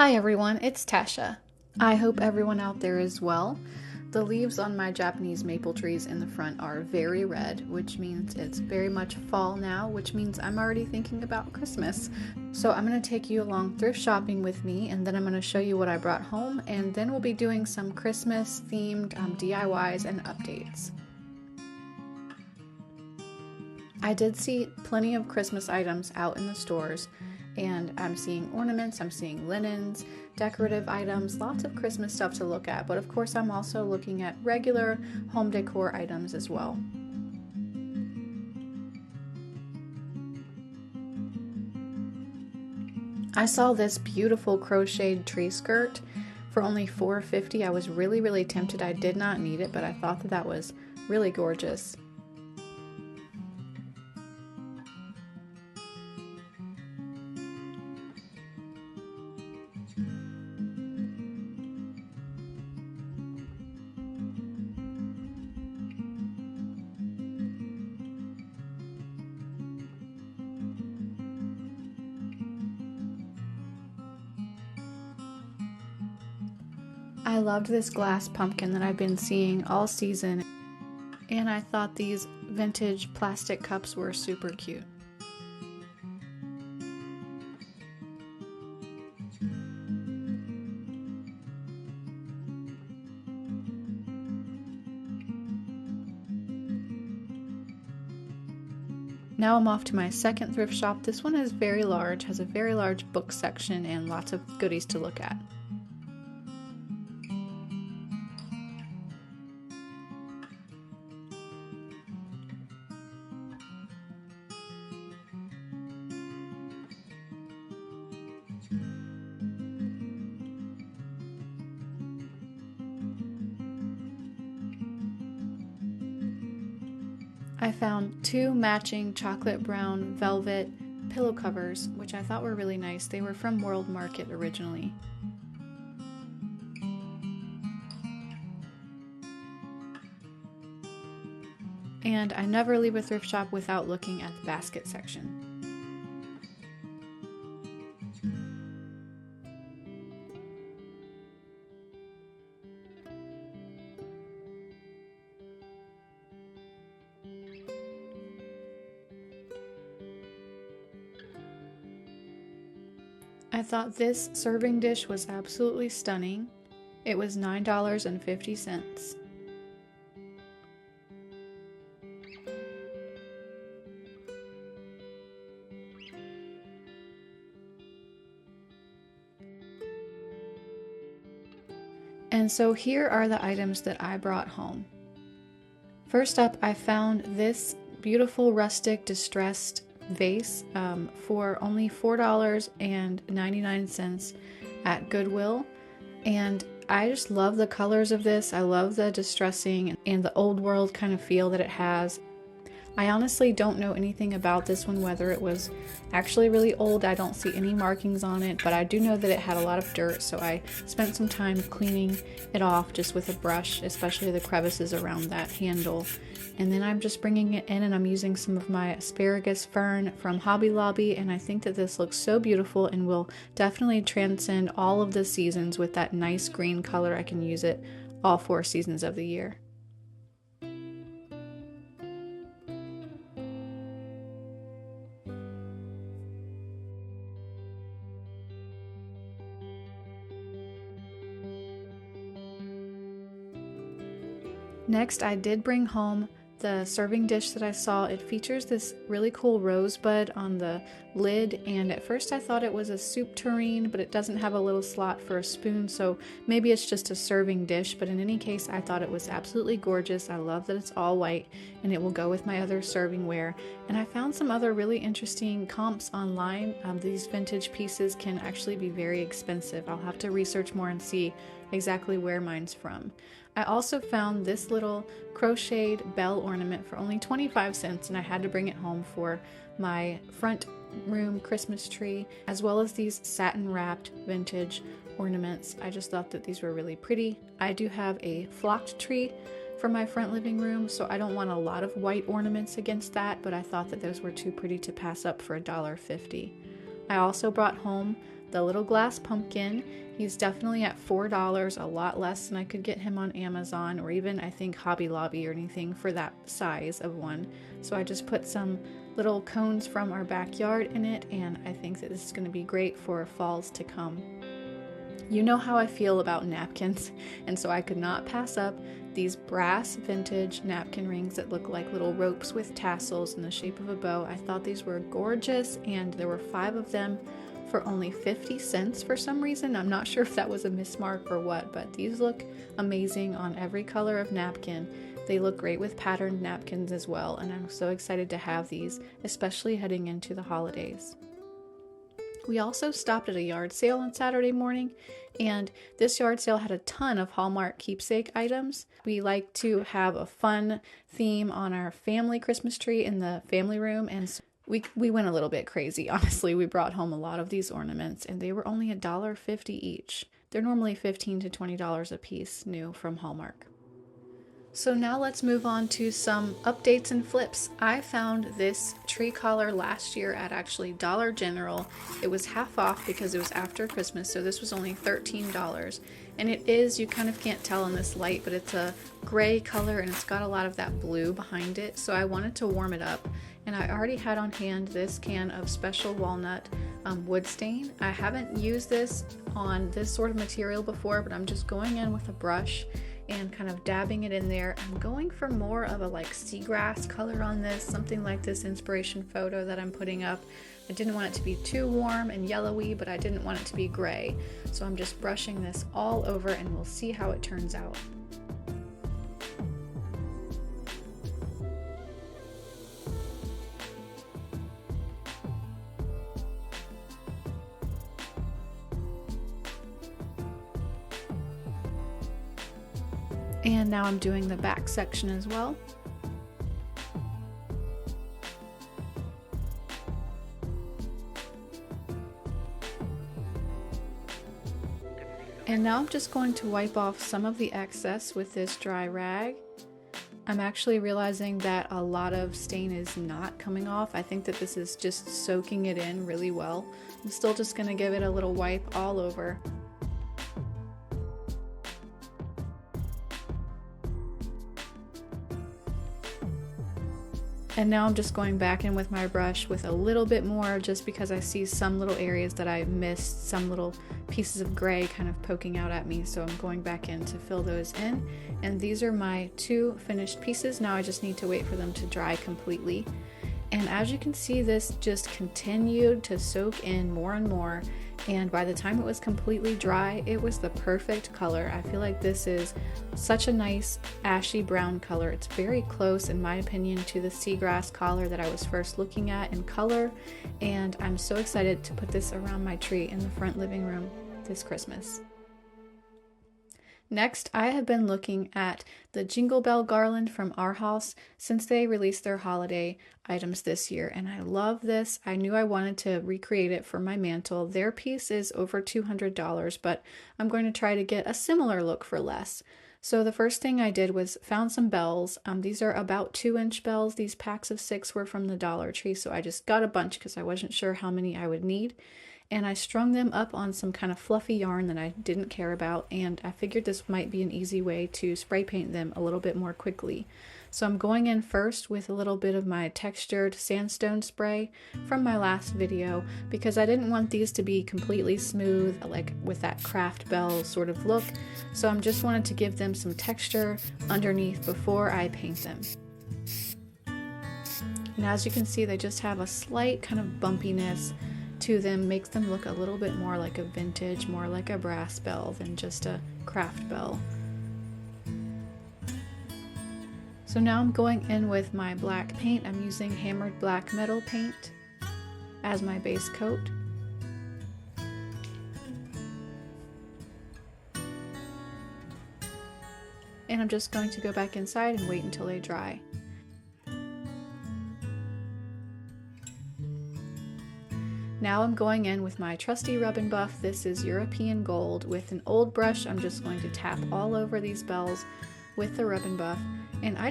Hi everyone, it's Tasha. I hope everyone out there is well. The leaves on my Japanese maple trees in the front are very red, which means it's very much fall now, which means I'm already thinking about Christmas. So I'm going to take you along thrift shopping with me, and then I'm going to show you what I brought home, and then we'll be doing some Christmas themed DIYs and updates. I did see plenty of Christmas items out in the stores, and I'm seeing ornaments, I'm seeing linens, decorative items, lots of Christmas stuff to look at, but of course I'm also looking at regular home decor items as well. I saw this beautiful crocheted tree skirt for only $4.50. I was really tempted. I did not need it, but I thought that was really gorgeous. I loved this glass pumpkin that I've been seeing all season, and I thought these vintage plastic cups were super cute. Now I'm off to my second thrift shop. This one is very large, has a very large book section and lots of goodies to look at. I found two matching chocolate brown velvet pillow covers, which I thought were really nice. They were from World Market originally. And I never leave a thrift shop without looking at the basket section. I thought this serving dish was absolutely stunning. It was $9.50. And so here are the items that I brought home. First up, I found this beautiful rustic distressed vase for only $4.99 at Goodwill, and I just love the colors of this. I love the distressing and the old world kind of feel that it has. I honestly don't know anything about this one, whether it was actually really old. I don't see any markings on it, but I do know that it had a lot of dirt, so I spent some time cleaning it off just with a brush, especially the crevices around that handle. And then I'm just bringing it in, and I'm using some of my asparagus fern from Hobby Lobby, and I think that this looks so beautiful and will definitely transcend all of the seasons with that nice green color. I can use it all 4 seasons of the year. Next, I did bring home the serving dish that I saw. It features this really cool rosebud on the lid, and at first I thought it was a soup tureen, but it doesn't have a little slot for a spoon, so maybe it's just a serving dish. But in any case, I thought it was absolutely gorgeous. I love that it's all white, and it will go with my other servingware. And I found some other really interesting comps online. These vintage pieces can actually be very expensive. I'll have to research more and see exactly where mine's from. I also found this little crocheted bell ornament for only 25 cents, and I had to bring it home for my front room Christmas tree, as well as these satin wrapped vintage ornaments. I just thought that these were really pretty. I do have a flocked tree for my front living room, so I don't want a lot of white ornaments against that, but I thought that those were too pretty to pass up for $1.50. I also brought home the little glass pumpkin. He's definitely at $4, a lot less than I could get him on Amazon or even I think Hobby Lobby or anything for that size of one. So I just put some little cones from our backyard in it, and I think that this is going to be great for falls to come. You know how I feel about napkins, and so I could not pass up these brass vintage napkin rings that look like little ropes with tassels in the shape of a bow. I thought these were gorgeous, and there were 5 of them for only 50 cents for some reason. I'm not sure if that was a mismark or what, but these look amazing on every color of napkin. They look great with patterned napkins as well, and I'm so excited to have these, especially heading into the holidays. We also stopped at a yard sale on Saturday morning, and this yard sale had a ton of Hallmark keepsake items. We like to have a fun theme on our family Christmas tree in the family room, and so we went a little bit crazy, honestly. We brought home a lot of these ornaments, and they were only $1.50 each. They're normally $15 to $20 a piece, new from Hallmark. So now let's move on to some updates and flips. I found this tree collar last year at actually Dollar General. It was half off because it was after Christmas, so this was only $13. And it is, you kind of can't tell in this light, but it's a gray color and it's got a lot of that blue behind it. So I wanted to warm it up, and I already had on hand this can of Special Walnut wood stain. I haven't used this on this sort of material before, but I'm just going in with a brush and kind of dabbing it in there. I'm going for more of a like seagrass color on this, something like this inspiration photo that I'm putting up. I didn't want it to be too warm and yellowy, but I didn't want it to be gray. So I'm just brushing this all over, and we'll see how it turns out. And now I'm doing the back section as well. And now I'm just going to wipe off some of the excess with this dry rag. I'm actually realizing that a lot of stain is not coming off. I think that this is just soaking it in really well. I'm still just going to give it a little wipe all over. And now I'm just going back in with my brush with a little bit more, just because I see some little areas that I missed, some little pieces of gray kind of poking out at me. So I'm going back in to fill those in. And these are my 2 finished pieces. Now I just need to wait for them to dry completely. And as you can see, this just continued to soak in more and more. And by the time it was completely dry, it was the perfect color. I feel like this is such a nice ashy brown color. It's very close, in my opinion, to the seagrass collar that I was first looking at in color. And I'm so excited to put this around my tree in the front living room this Christmas. Next, I have been looking at the Jingle Bell Garland from our house since they released their holiday items this year, and I love this. I knew I wanted to recreate it for my mantle. Their piece is over $200, but I'm going to try to get a similar look for less. So the first thing I did was found some bells. These are about 2-inch bells. These packs of 6 were from the Dollar Tree, so I just got a bunch because I wasn't sure how many I would need. And I strung them up on some kind of fluffy yarn that I didn't care about, and I figured this might be an easy way to spray paint them a little bit more quickly. So I'm going in first with a little bit of my textured sandstone spray from my last video, because I didn't want these to be completely smooth, like with that craft bell sort of look. So I'm just wanted to give them some texture underneath before I paint them. And as you can see, they just have a slight kind of bumpiness to them, makes them look a little bit more like a vintage, more like a brass bell than just a craft bell. So now I'm going in with my black paint. I'm using hammered black metal paint as my base coat. And I'm just going to go back inside and wait until they dry. Now I'm going in with my trusty rub and buff. This is European Gold. With an old brush, I'm just going to tap all over these bells with the rub and buff. And I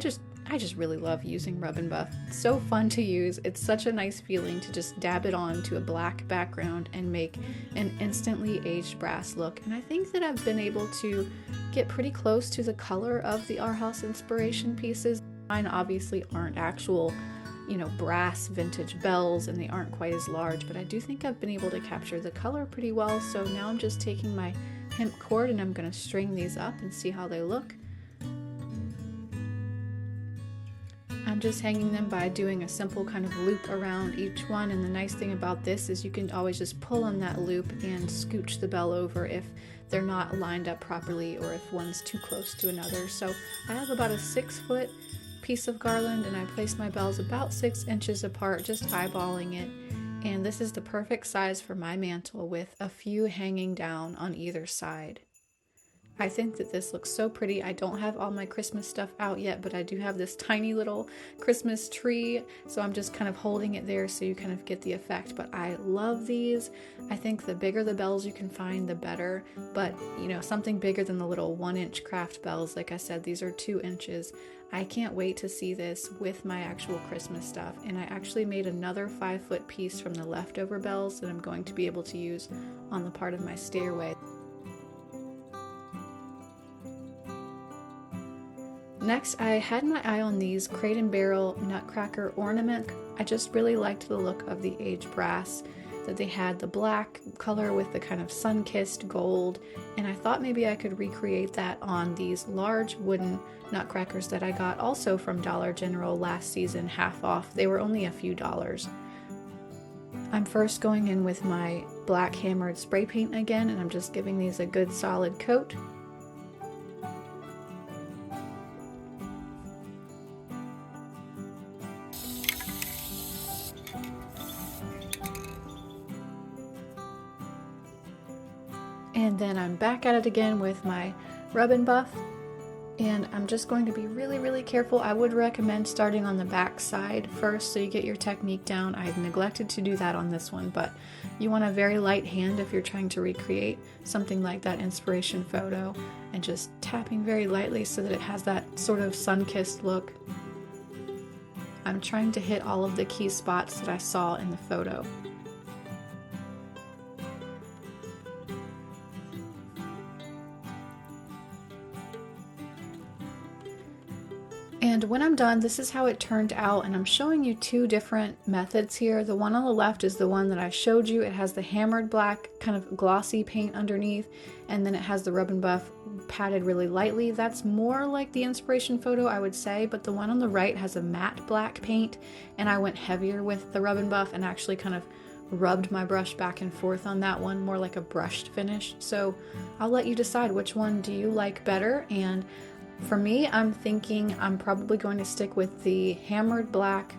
I just really love using Rub and Buff. It's so fun to use. It's such a nice feeling to just dab it on to a black background and make an instantly aged brass look. And I think that I've been able to get pretty close to the color of the Our House inspiration pieces. Mine obviously aren't actual, brass vintage bells, and they aren't quite as large, but I do think I've been able to capture the color pretty well. So now I'm just taking my hemp cord and I'm going to string these up and see how they look. I'm just hanging them by doing a simple kind of loop around each one, and the nice thing about this is you can always just pull on that loop and scooch the bell over if they're not lined up properly or if one's too close to another. So I have about a 6-foot piece of garland, and I place my bells about 6 inches apart, just eyeballing it, and this is the perfect size for my mantle with a few hanging down on either side. I think that this looks so pretty. I don't have all my Christmas stuff out yet, but I do have this tiny little Christmas tree, so I'm just kind of holding it there so you kind of get the effect. But I love these. I think the bigger the bells you can find, the better, but something bigger than the little 1-inch craft bells. Like I said, these are 2 inches. I can't wait to see this with my actual Christmas stuff, and I actually made another 5-foot piece from the leftover bells that I'm going to be able to use on the part of my stairway. Next, I had my eye on these Crate and Barrel Nutcracker ornament. I just really liked the look of the aged brass, that they had the black color with the kind of sun-kissed gold, and I thought maybe I could recreate that on these large wooden nutcrackers that I got also from Dollar General last season, half off. They were only a few dollars. I'm first going in with my black hammered spray paint again, and I'm just giving these a good solid coat. And then I'm back at it again with my Rub and Buff, and I'm just going to be really careful. I would recommend starting on the back side first so you get your technique down. I've neglected to do that on this one, but you want a very light hand if you're trying to recreate something like that inspiration photo, and just tapping very lightly so that it has that sort of sun-kissed look. I'm trying to hit all of the key spots that I saw in the photo. And when I'm done, this is how it turned out, and I'm showing you 2 different methods here. The one on the left is the one that I showed you. It has the hammered black kind of glossy paint underneath, and then it has the Rub and Buff patted really lightly. That's more like the inspiration photo, I would say, but the one on the right has a matte black paint, and I went heavier with the Rub and Buff and actually kind of rubbed my brush back and forth on that one, more like a brushed finish. So I'll let you decide which one do you like better. And for me, I'm thinking I'm probably going to stick with the hammered black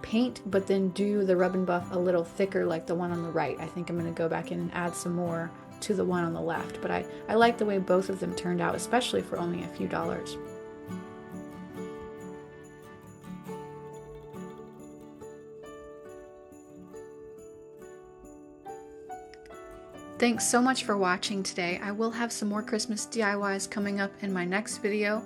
paint, but then do the Rub and Buff a little thicker like the one on the right. I think I'm going to go back in and add some more to the one on the left, but I like the way both of them turned out, especially for only a few dollars. Thanks so much for watching today. I will have some more Christmas DIYs coming up in my next video.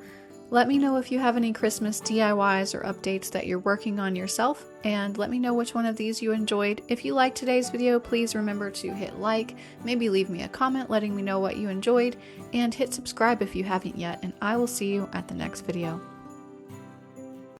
Let me know if you have any Christmas DIYs or updates that you're working on yourself, and let me know which one of these you enjoyed. If you liked today's video, please remember to hit like, maybe leave me a comment letting me know what you enjoyed, and hit subscribe if you haven't yet, and I will see you at the next video.